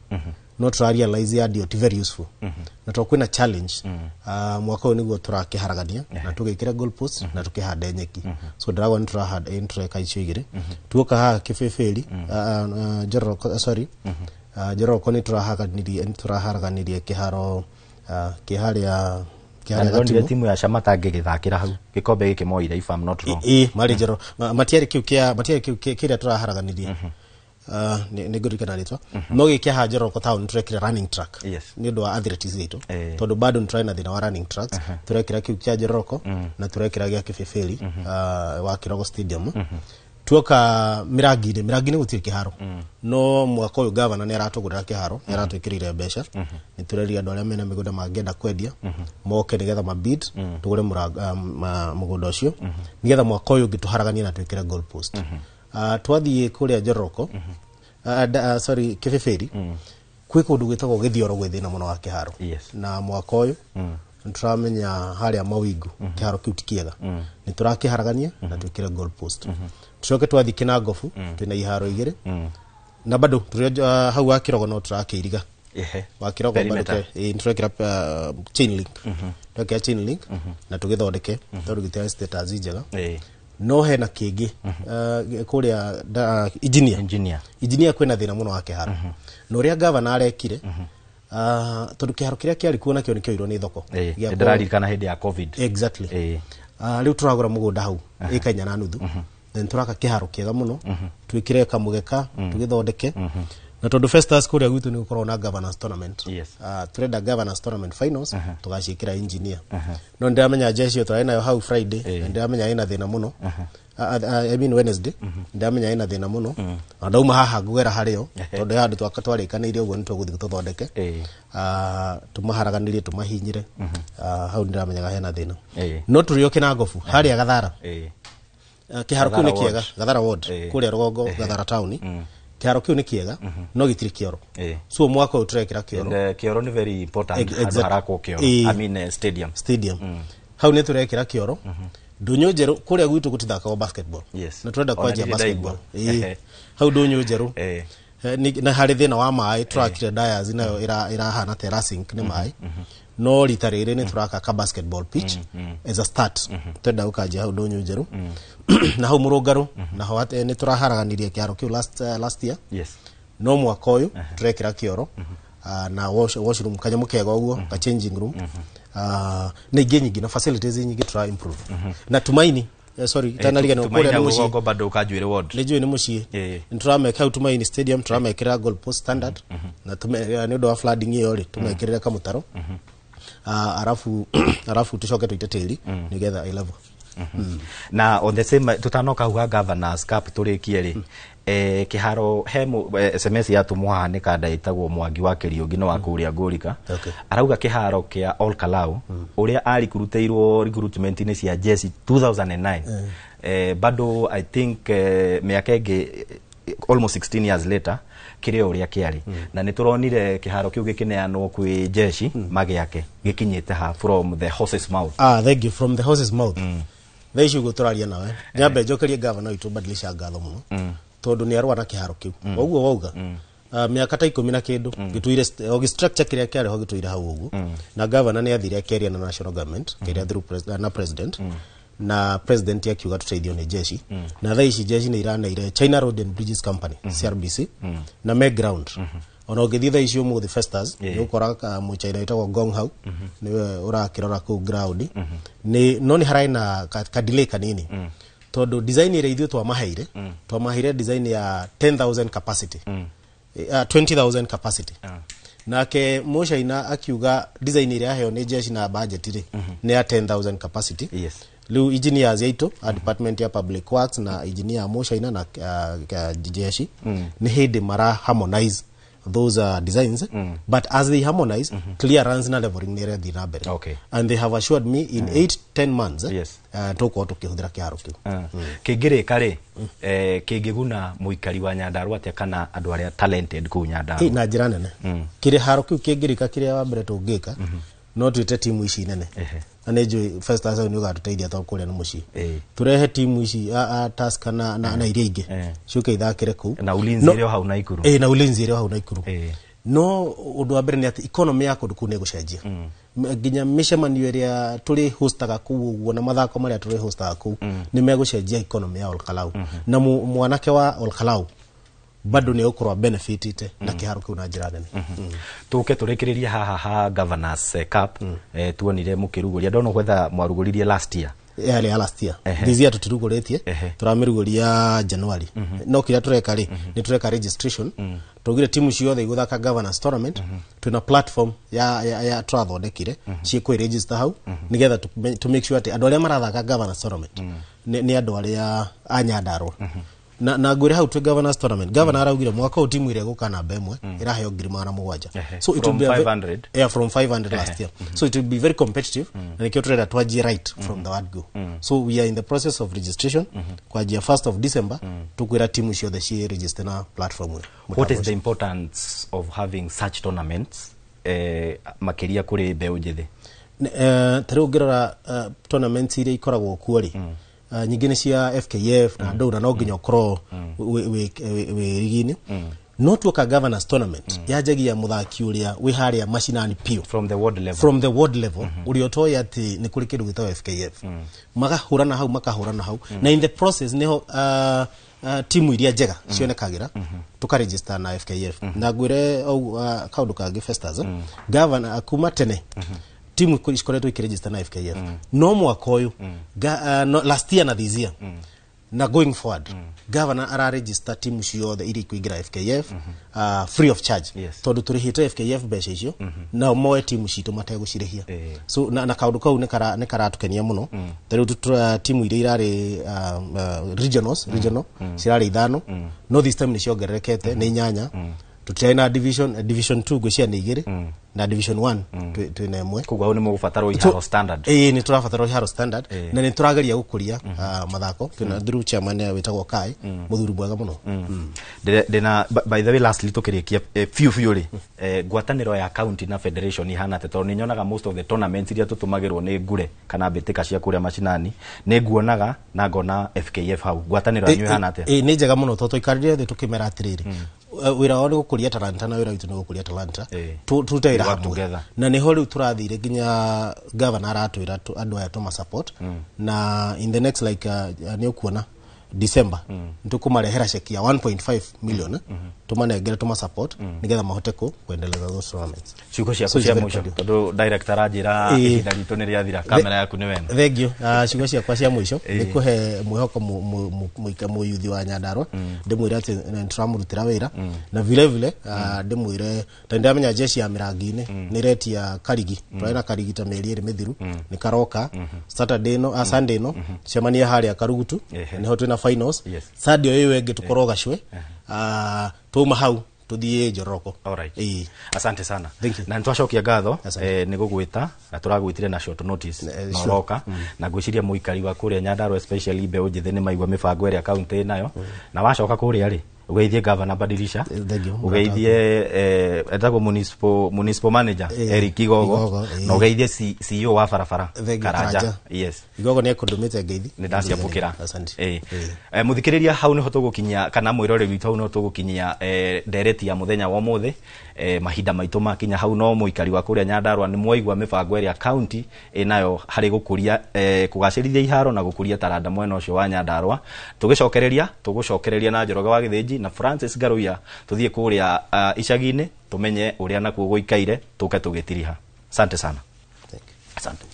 no try realize yadi is very useful na twakwina challenge mwaka uyu niguo turakiharagania na tugikira goal post na tukihanda nyeki so Ndaragwa ni turahanda intreka icio igiri tuoka ha kibeferi Njoro koni turaharaganirie kiharo kiharia kiharia timu ya Shamata ngigithakira hau gikombe giki moire if I'm not wrong. Mari Njoro matiari kiu kiria turaharaganirie nä ngå ririkana rä twa no gä kä ha Njoroko town tå rekire running track nä å ndå wa athletics itå tondå bado nä tårarä na thä na wa running tracks tå rekira kä u kä a Njoroko na tå rekira gä a kä bäbäri wa Kirogo stadium tuoka Mirangi-inä gå tirä kä haro no mwaka å yå gavana nä aratå gå rä ra kä haro nä aratwä kä rä ire mbeca nä tå reria andå arä a mena mä gå nda mangäenda kwendia moke nä getha mabid tå gå re må gå nda å cio nä getha mwaka å yå å ngä tå haragania na twä kä re goal post twathiä kå rä a Njoroko sorry kä bäbäri kwä kå ndå gwä tagwo gä thioro gwä thä na må no wa kä haro na mwaka å yå nä tå ramenya harä a mawingu kä haro kä u ti kä ega nä tå rakä haragania na twä kä re goal post tucoke twathi Kinangofu twina iharo igiri na bado hau wa Kirogo no turake iriga wa Kirogo bado turekira chain link turekira chain link na tugithondeke tondu gitira status njega no hena kingi kuria engineer kwina thina muno wa kiharo no ria gavana arekire tondu kiharo kiria kiari kuona kio nikio irwo ni thoko ndirarikana hindi ya covid exactly riu turagura mugunda hau ikanya na nuthu then turaka kiharo kiega muno twikire kamugeka tugithondeke na tondu Festus kuria gwitu ni gukorwo na governance tournament turenda governance tournament finals tugacikira engineer no ndiramenya jeshi yo twaina yo hau Friday ndiramenya ina thina muno I mean Wednesday ndiramenya ina thina muno ndauma haha ngugera hario tondu handu twakatwarikaniire uguo ni tuguthi tuthondeke tumaharaganirie tumahinyire hau ndiramenya hena thina no turio Kinangofu haria Gathara kiharo kiu ni kiega Gathara ward kuria Rugongo Gathara town kiharo kiu ni kiega no gitiri kioro so mwaka u turekira kioro kioro ni very important harako kioro I mean stadium hau ni turekira kioro ndunyu njeru kuria gwitu gutithaka basketball na turenda kwanjia basketball hau ndunyu njeru na hari thina wa mai turakire dias nayo irahana terracing ni mai no ritarire ni turaka ka basketball pitch as a start twenda ukaja hau ndunyu njeru na hau Murungaru na hau ni turaharaganirie kiaro kiu last year no mwaka uyu turekira kioro na washroom kanyamu kega uguo ka changing room na ingi nyingi na facilities nyingi tura improve na tumaini sorry tana liga no kule ni mushi bado ukajwire ward lejo ni mushi nturameka tumaini stadium turamekira goal post standard na ni ndo wa flooding hiyo ri tumekirira kamutaro arafu tucoke tuiteteri nigetha I level na on the same tutanoka huga governors cup turikie ri kiharo hemu SMS ya tumwa ni kada itagwo Mwangi wa Kiriungi no wa kuria Ngurika arauga kiharo kia All Kalau uria ari kuruteirwo recruitment ni cia jeshi 2009 bado I think miaka ingi almost 16 years later kirio uria kiari na nituronire kiharo kiu gikineanwo kwi jeshi mage yake gikinyite ha from the horse's mouth thank you from the horse's mouth thaici go turaria nawe nyambe njokerie governor itu badilisha ngatho muno tondu ni arwa na kiharo kiu oguo wauga miaka ta 10 na kindu gituire ogi structure kiria kiari ho gituire hau uguo na governor ni athire akiaria na national government kiria through president na president yakiuga tuteithio ni jeshi na thaici jeshi ni iraneire China Road and Bridges Company CRBC na Megground ona ugithitha icio muthi Festus ukora mu China itagwo Gong Hau niwe urakirora ku ground ni no ni haraina ka delay kanini tondu design ire ithu twamaheire design ya 10,000 capacity 20,000 capacity nake Muchaina akiuga design ire aheo ni jeshi na budget ire ni ya 10,000 capacity lu engineers yaito department ya public works na engineer Muchaina na jeshi ni hindi mara harmonize those designs but as they harmonize clearance na leveling near the rabere and they have assured me in 8-10 months toko tukihudira kiharo kiu kigire kare kigiguna muikari wa Nyandarua atia kana andu aria talented ku Nyandarua na njira nene kire haro kiu kigirika kiria wa mbere tungika no twite timu ici nene anejo first as ni ugatuteithia to kuria ni muci turehe timu ici Tusker na iria ingi ciuke ithakire ku na ulinzi rio hau na Ikuru na ulinzi rio hau na Ikuru no undu wa mbere ni ati economy yako nduku ne gucenjia nginya mishemanio iria turi hostaga ku uguo na mathako maria turi hostaga ku ni megucenjia economy ya All Kalau na mwanake wa All Kalau bado ni ukorwa benefitite na kiharo kiu na njira nene tuke turekiriria haha governors cup tuonire mukiruguria ndono gwetha mwaruguririe last year yale ya last year this year tutirugoretie turamirugoria January no kira tureka ri ni tureka registration tugire timu ciothe iguthaka governance tournament tuna platform ya twathondekire ciikwe register hau nigetha to make sure ati andu aria marathaka governance tournament ni andu aria anyandarwa na ngwire hau twe governance tournament governor araugire mwaka timu ile guka namba imwe iraheo 700 so it will be 500 from 500 last year so it will be very competitive na nikio tureda twaji right from the word go so we are in the process of registration kwa jia 1st of December tukwira timu ciothe ci register na platform. What is the importance of having such tournaments makiria kuri mbeu njithi? Tari ungirora tournaments ile ikoragwo kuori nyingine cia FKF na ndura no nginya okro we rigini no tuoka governance tournament yajagia muthaki uria wi haria mashinani pio from the ward level uri otoya ati ni kuri kindu gitawa FKF magahurana hau na in the process neho timu iria njega cionekagira tukaregister na FKF na gwire kaundu kagi Festus governor akuma tene timu ikoretwo ikiregister na FKF no mwaka uyu last year na this year na going forward governor ara register timu ciothe iri kuingira FKF free of charge tondu turihite FKF mbeca icio na moe timu citu mategucirihia so na kaundu kau ne karatukenia muno tari timu iri irari regional cirari 5 no this time ni ciongererekete ni 8 tutena division 2 gwcia ni 2 na division 1 twina imwe kugwa ni mugubataro iharo standard ni turabataro iharo standard na ni turageria gukuria mathako tuna through chairman witagwo Kai muthuru bwaga muno dena by the way lastly tukirikia few ri ngwataniro ya county na federation ihana te tondu nyonaga most of the tournaments iria tutumagirwo ni ngure kana mbitika cia kuria mashinani ni nguonaga na ngona FKF hau ngwataniro yanyu ihana te ni njega muno toto ikarire the tukimera atiriri wira wao gukuria talanta na wira witu ni gukuria talanta tutera hamwe na ni hori turathire ginya governor aratwira andu aya tuma support na in the next like ni ukuona December ntukumarehera cheki ya 1.5 million tumanengera tuma support nigetha mahote kuendeleza those tournaments ciugo cia mwisho tondu director ajira ihinda ritu ni riathira kamera yaku ni wena thank you ciugo cia cia mwisho ni kuhe mwihoko muyuthi wa Nyandarua ndimwira ati nturamurutira wira na vile ndimwire ndamenya jeshi ya mirangini ni reti ya karigi twaina karigi ta meri iri mithiru ni karoka Saturday no Sunday no cemania haria Karugutu niho twina finals sadio yewe wengi tukoroga shwe tuma hau tuthie Njoroko. Alright. Asante sana. Na ntwacokia ngatho ni gugwita na turagwitire na short notice noroka na gwiciria muikari wa kuria Nyandarua especially mbeu njithi ni maigwa mibango area county nayo na wacoka kuria ri ugeithie governor Badilisha ugeithie etagwo municipal manager Eric Igogo na ugeithie CEO wa barabara Karanja Igogo ni ekundumite ngeithi ni ndaciapukira muthikiriria hau ni hoto gukinyia kana mwirore witu hau no tugukinyia ndereti ya muthenya wa muthe mahinda maitu makinya hau no muikari wa kuria Nyandarua ni mwaigwa mibango area county nayo hari gukuria kugacirithia iharo na gukuria taranda mwena ucio wa Nyandarua tugucokereria na Njoroge wa Githiji na Francis Garuya tuthie kuria icagini tumenye uria nakuo guikaire tuke tugitiriha. Asante sana. Asante.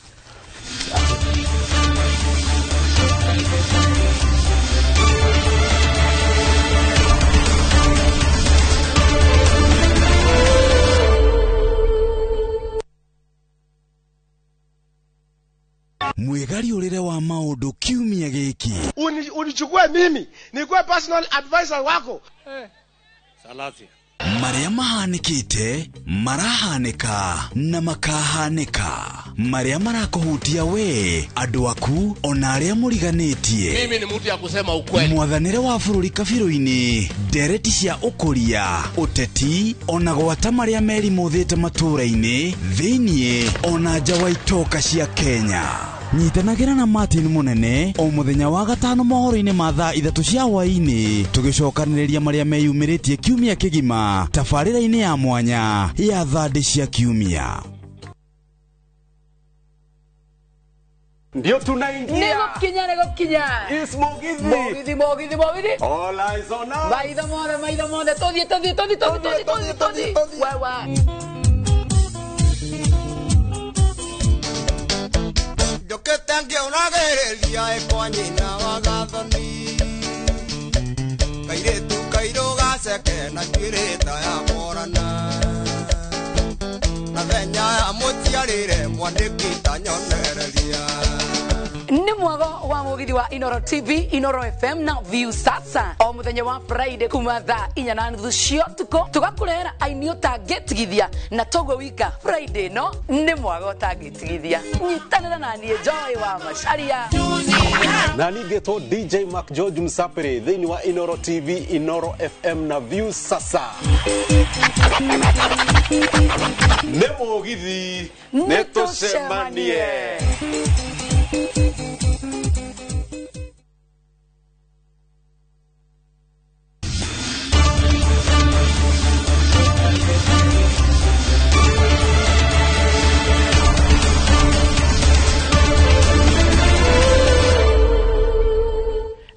Mwegari urire wa maundu kiumia giki unichukue mimi nikuwe personal advisor wako Salasi maria mahanikite marahanika na makahanika maria marakuhutia we andu aku ona aria muriganitie mimi ni mtu ya kusema ukweli mwathanire wa bururi kabiru-ini ndereti cia ukuria uteti ona gwata maria meri muthite matura-ini thiini ona nja wa itoka cia Kenya nyitanagira na Martin Munene o muthenya wa gatano mohoro-ini ma thaa 3 cia hwaini tugicokaniriria maria meyumiritie kiumia kigima tabarira-ini ya mwanya ya thandi cia kiumia. Ndio tunaingia. Nego kinya. Ismogithi. Mogithi. All eyes on us. Maida mode. Todi. Wewe. Jokete ngĩonagereria ekwa nyina wa gathoni Kairetu kairo gaceke na njuĩrĩta ya morana Na thenya ya mũtiarĩre mwandĩki tanyonereria Ni mwago wa mugithi wa Inoro TV, Inoro FM na View Sasa. O muthenya wa Friday kuma thaa 4:30 cia tuko tugakurehera aini utangitigithia na togo wika Friday no ni mwago utangitigithia. Nyitanira na nie Joy wa Macharia. Na ningetwo DJ Mark George Msapere thĩinĩ wa Inoro TV, Inoro FM na View Sasa. Nĩ mugithi nĩ tũcemanie.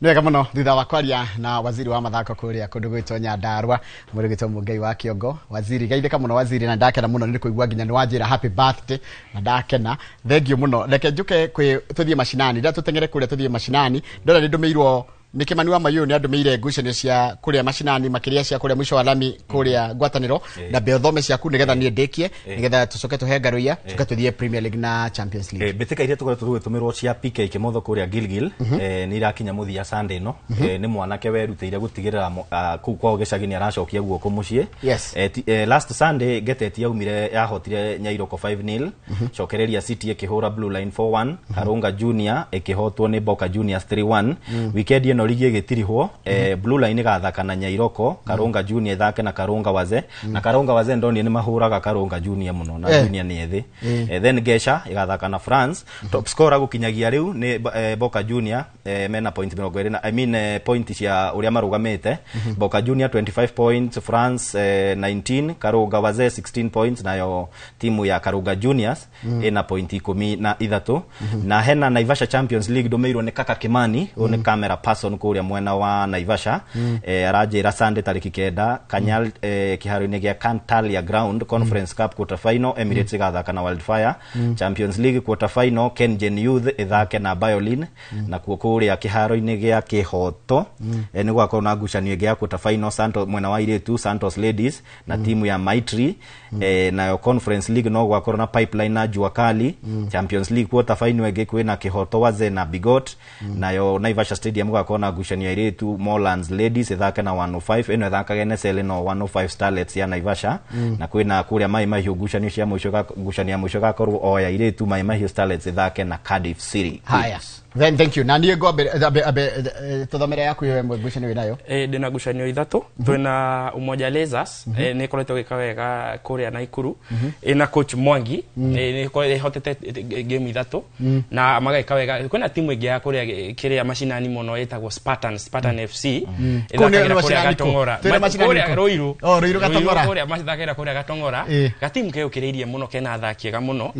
Nwega muno thutha wa kwaria na waziri wa mathako kuria kundu gwitwo Nyandarua murigito Mungai wa Kiongo. Waziri gaitheka muno waziri, na ndakena muno ni kuigua nginya ni wanjira happy birthday na ndakena. Thank you muno. Reke njuke kwi tuthie mashinani nda tutengere kuria tuthie mashinani ndora ni ndumirwo ni Kimani wa Mayu ni andumeire ngucanio cia kuria mashinani makiria cia kuria mwisho wa lami kuria ngwataniro na beothome ciaku nigetha ni ndikie nigetha tucoke tuhengaruia tuka tuthie Premier League na Champions League. Betika iria tugutumirwo cia PK Kimotho kuria Gilgil ni irakinya muthia Sunday no ni mwanake weruteire gutigirira ku kwao gicagi ni aracokia guoko mucie. Last Sunday Geteti yaumire yahotire Nyairoko 5-0 cokereria City ikihura Blue Line 4-1 Karunga Junior ikihotwo ni Boca Juniors 3-1 weekend no ligi getirihwo Blue Line gathaka na Nyairoko Karunga Junior thake na Karunga Waze na Karunga Waze ndoni ni mahuraga Karunga Junior muno na Junior ni ethi then Gesha igathaka na France top scorer gukinyagia riu ni Boca Junior mena point 20 point cia uria marugamite Boca Junior 25 points France 19 Karunga Waze 16 points nayo timu ya Karunga Juniors ina point 13 na hena Naivasha Champions League domeirwo ni Kaka Kimani one camera person kuria mwena wa Naivasha arajira Sunday tariki 9 Kanyal kiharo-ini gia Cantalia Ground Conference Cup quarter final Emirates gathaka na Wildfire Champions League quarter final Kengen Youth ithake na Biolin na kuria kiharo-ini gia Kihoto ni gwako na ngucanio gia quarter final Santos mwena wa Iretu Santos Ladies na timu ya Maitri nayo Conference League no gwako na Pipeline na Juakali Champions League quarter final ege kwina Kihoto Waze na Bigot nayo Naivasha Stadium gwako na ngucanio Iretu Morelands Ladies ithake na 105 eno ithaka NSL no 105 Starlets ya Naivasha na kwina kuria Mai Mahiu ngucanio cia mwisho gakorwo oya Iretu Mai Mahiu Starlets ithake na Cardiff City. Haya then thank you na niĩ ngombe tuthomere yaku yewe ngucanio winayo ndina ngucanio ithatu twina Umoja Lasers ni koretwo gikawega kuria Naikuru ina coach Mwangi ni hotete game ithatu na magakawega kwina timu ingi ya kuria kiria mashinani muno etagwo Spartan FC ithakira kuria Gatongora kuria Roiru Gatongora kuria mathakira kuria Gatongora gatimu keo kireirie muno kena athakiega muno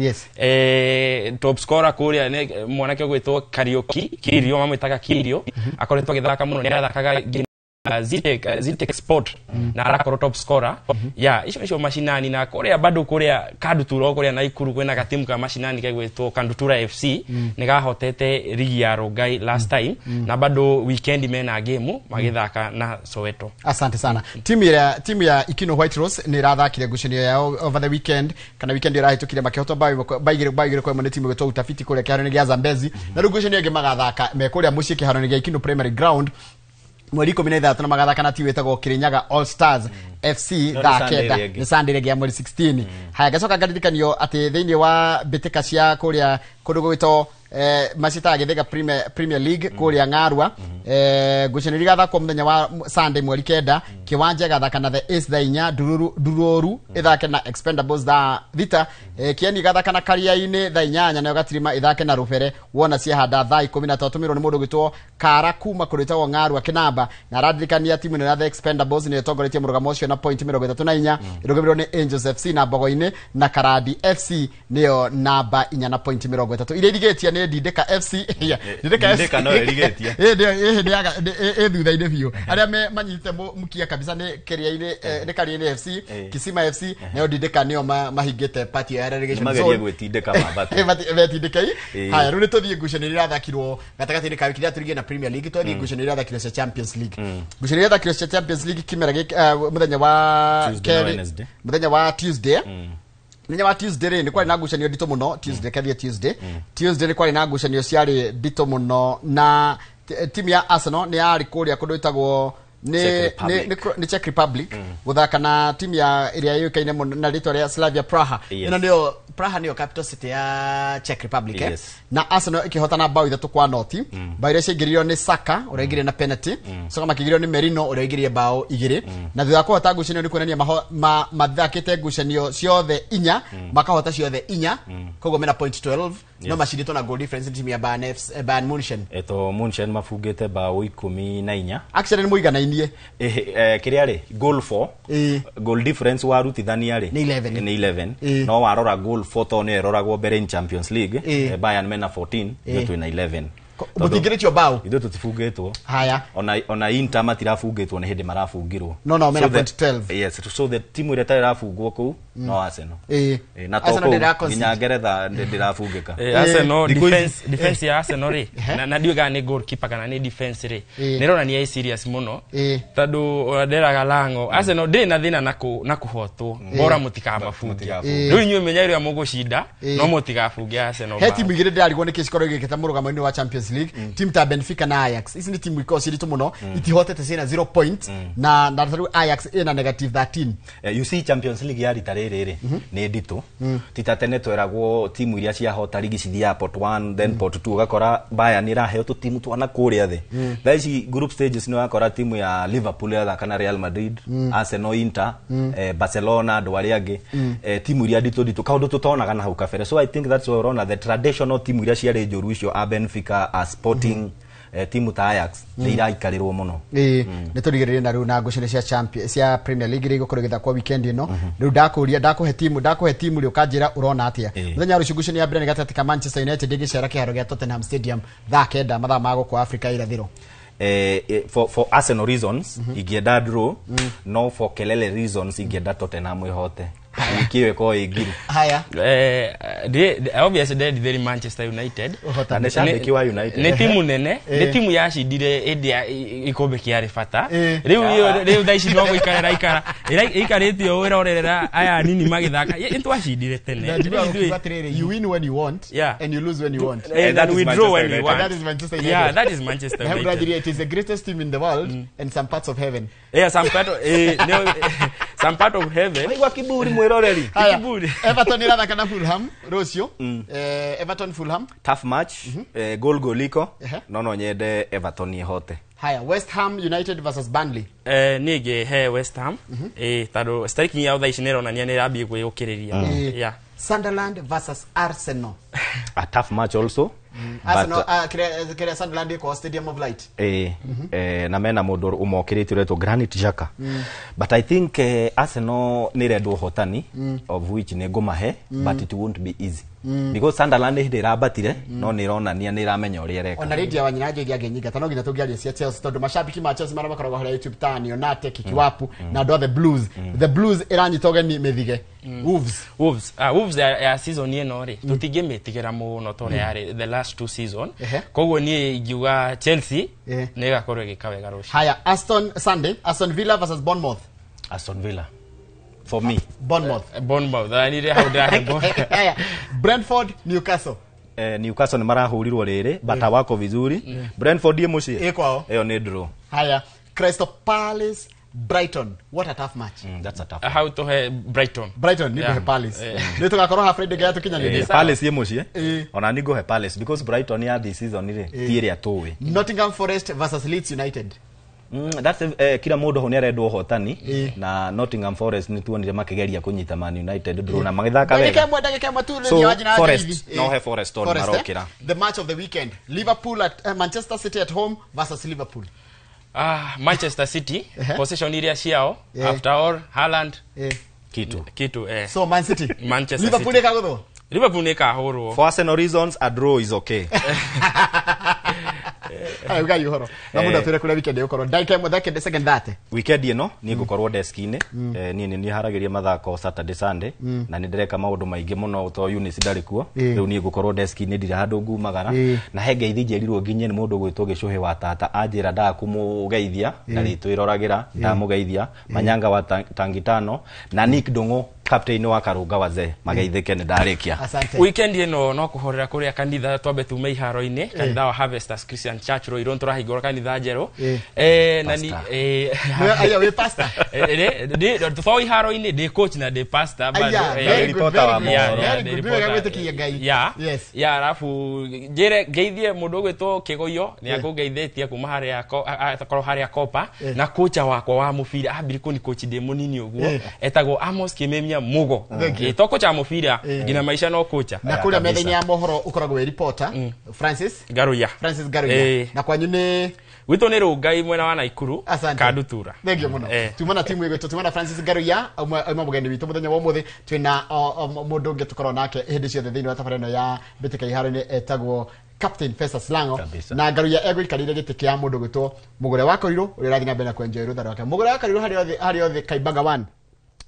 top scorer kuria ni mwanake gwitwo Karaoke Kirio mamwitaga Kirio akoretwo githaka muno ni athakaga Zitec Sport na arakoro top scorer ya icio mashinani na kuria bado kuria Kaduturo kuria Naikuru kwena gatimu ka mashinani kegwetwo Kandutura FC ni gahotete ligi ya Rogai last time na bado weekend mena game magithaka na Soweto. Asante sana. Timu ya Ikino White Rose ni rathakire ngucanio yao over the weekend kana weekend irahitukire makihoto baigire kwa mane timu gwetwo Utafiti kuria kiharo-ini gia Zambezi na ngucanio ingi magathaka me kuria mucie kiharo-ini gia Ikino Primary Ground mweri 13 na magathaka na timu etagwo Kirinyaga All Stars FC thakenda ni Sunday gia mweri 16 haya gacoka ngaririkanio ati thiini wa bitika cia kuria kundu gwitwo Masita agithega Premier League kuria Ngarua ngucanio igathakwo muthenya wa Sunday mweri 9 kiwanja gathaka na the Ace Thainya Duroru ithake na Expendables da Vita Kieni gathaka na Karia-ini Thainyanya nayo Gatirima ithake na Rufere wona cia handa thaa 13 mirwo ni mundu gwitwo Kara kuma kuritagwo Ngarua Kinamba na radirikania timu ni the Expendables ni togoretie murugamo ucio na point 34 irugamirwo ni Angels FC na Bogoine na Karadi FC niyo namba 4 na point 30 ile ligetia ni Dideka FC Dideka no ligetia thutha-ine biũ arĩa manyitĩte mũkia kabisa nĩ Kĩrĩa-inĩ FC Kisima FC nayo Dideka nĩo mahingĩte party ya relegation zone magerie gwĩtindĩka mabati betindĩkai haya rĩu nĩtũthiĩ ngucanio iria irathakirwo gatagatĩ-inĩ ka wiki iria tũrigie na Premier League twathiĩ ngucanio iria irathakirwo cia Champions League ngucanio iria irathakirwo cia Champions League kimera mũthenya wa Tuesday Nenya wa Tuesday ni kwari na ngucanio ndito muno Tuesday ni kwari na ngucanio ciari ndito muno na timu ya Arsenal ni yari kuria kundu itagwo ni Czech Republic guthaka na timu ya iria yukaine muno na ritwa ria Slavia Praha ino nio Praha nio capital city ya Czech Republic na Arsenal ikihotana bao 3-0 bao iria ciingiririo ni Saka uria ingiririe na penalty Saka makigiririo ni Merino uria ingiririe bao 2 na thutha kuhota ngucanio ni kuonania mathakite ngucanio ciothe 4 makahota ciothe 4 koguo mena point 12 no macinditwo na goal difference timu ya Bayern Munchen Munchen mafungite bao 14 actually ni muiganainie kiria ri goal 4 goal difference warutithania ri ni 11 no warora goal 4 to ne roragwo mbere in Champions League Bayern mena 14 ndio twina 11 mutingiritio bao ithu tutifungitwo haya ona Inter matirafungitwo ni hindi marafungirwo no mena point 12 yes so the team ile tarafungwo ku no Arsenal na toko nginya Ngeretha ndirafungika Arsenal defense ya Arsenal ri na ndiuga ni goalkeeper kana ni defense ri nirona ni serious muno tondu nderaga lango Arsenal ndina thina na kuhotwo bora mutikamafungia riu nyume menya ria mugucinda no mutigafungia Arsenal he timu igire ndirarigwo ni kicikoro gikita murugamo-ini wa Champions League team ta Benfica na Ajax ici ni timu iko ciritu muno itihotete cina 0 points na ndataru Ajax ina negative 13 you see Champions League ya ritarerere ni ndito titatene tweragwo timu iria cia hota ligi cithia pot 1 then pot 2 gakora Bayern iraheo tu timu twana kuria the thaici group stages ni wakora timu ya Liverpool ya kana Real Madrid Arsenal Inter Barcelona ndwari angi timu iria ndito kaundu tutonaga na hau kabere so I think that's why on the traditional timu iria cia njuru icio a Benfica a Sporting timu ta Ajax ni iraikarirwo muno ni turigiririe na riu na ngucanio cia Champions cia Premier League ri gukurigitha kwa weekend ino riu ndakuhe timu ri ukanjira urona atia muthenya rucio ngucanio ya mbere ni gatati ka Manchester United igicera kiharo gia Tottenham Stadium thaa 9 mathaa ma guku Africa irathiro for Arsenal reasons igienda draw no for kelele reasons igienda Tottenham ihote ikiwe kwa igiru haya obviously they very Manchester United and shabiki wa United ni timu nene ni timu yacindire india ikombe kia rifata riu thaici no guikarira ikaritio wirorerera aya nini magithaka intwacindire tene you win when you want and you lose when you want and we draw when we want that is Manchester United that is Manchester United it is the greatest team in the world and some parts of heaven some part of heaven wa kiburi mwiroreri kiburi Everton irathaka na Fulham rucio Everton Fulham tough match goal iko no nyende Everton ihote haya West Ham United versus Burnley nige he West Ham tado striking ya thaici nironania ni rabi gwiyukiriria Sunderland versus Arsenal a tough match also Arsenal kire Sunderland iko Stadium of Light na mena mundu umokiritu reto Granit Xhaka but I think Arsenal ni redo hotani of which ne gomahe but it won't be easy because Sunderland hindi rabatire no nironania ni ramenya uri reka ona radio wa nyinaje iria ngenyinga tano nginya tungiaria cia Chelsea tondu mashabiki ma Chelsea marama koragwo hari YouTube tani onate kikiwapu na do the blues iranyitoge ni methige Wolves ya season ino ri tutingimetigera muno tore yari the last two season koguo ni ingiuga Chelsea ni gakorwo gikawega rucio haya Aston Villa versus Bournemouth Aston Villa for me Bournemouth I need how that Brentford Newcastle Newcastle ni marahurirwo riri bata wako vizuri Brentford ye mucie ekwao eyo ni draw haya Crystal Palace Brighton what a tough match that's a tough how to Brighton ni he Palace nito gakoro ha Friday gaya tukinyaniria Palace ye mucie ona ni go he Palace because Brighton ya this season ire tiere atowe Nottingham Forest versus Leeds United that's kila mundu hone arendwo hotani na Nottingham Forest ni tuonire makigeria kunyita Man United draw na magithaka wega ndagikemwe tu ni wajina Forest no he Forest on marokira the match of the weekend Liverpool at Manchester City at home versus Liverpool Manchester City possession area ciao after all Haaland kitu so Man City Manchester Liverpool City. Liverpool Nekahorwo for Arsenal reasons a draw is okay. Ayo ga yuhoro na muda tire kula weekend yokoro daika mo thake the second that weekend ino ni ngukorwo desk-ine ni haragiria mathako Saturday Sunday na ni ndireka maundu maingi muno to Eunice ndari kuo riu ni ngukorwo desk-ine ndira handu ngumagara na henge ithinjerirwo nginye ni mundu gwitwo gicuhe wa tata anjira ndakumugeithia na ritwirораgira ndamugeithia Manyanga wa Tangitano na Nick Dongo captain wa Karunga waze mageithike ni ndarikia weekend ino no kuhorera kuria kanitha twambe tume iharo-ine kanitha wa Harvesters Christian Church Roiro turahingura kanitha njero nani aya we pastor tufau iharo-ine de coach na de pastor bado reporter wa ya alafu jere geithie mundu gwitwo Kigoyo ni akugeithĩtie kuma haria akorwo haria Kopa na kocha wakwa wa mubira ambiriko ni coach de munini uguo etagwo Amos Kimemia Mugo itoko cha mubira ngina maisha no kocha na kule methenya ya mohoro ukoragwo we reporter Francis Garuya na kwanyu ni wito ni Rungai mwena wa Naikuru Kadutura thengio muno tumana timu yetu tumana Francis Garuya ama mugeni witu muthenya wa muthi twina mundu ungi tukorwo nake hindi ciothe thiini wa tabarino ya bitika iharo-ini etagwo Captain Festus Lango na Garuya ego ikarire giti kia mundu gwitwo Mugure wa Korirũ uri rathi na mbere kwa enjoy ruthara wake Mugure wa Korirũ hari othe Kaibanga 1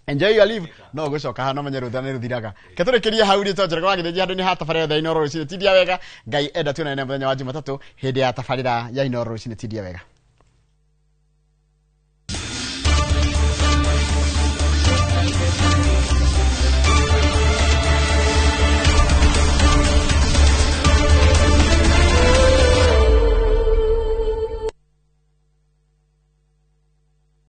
enjoy your live no gucoka hano menye ruthana ruthiraga keturikiria hauri tonjera kwa githiji handu ni ha tabarira tha Inoro rucine tidia wega ngai enda tuona ne muthenya wa Jumatatu hindi ya tabarira ya Inoro rucine tidia wega.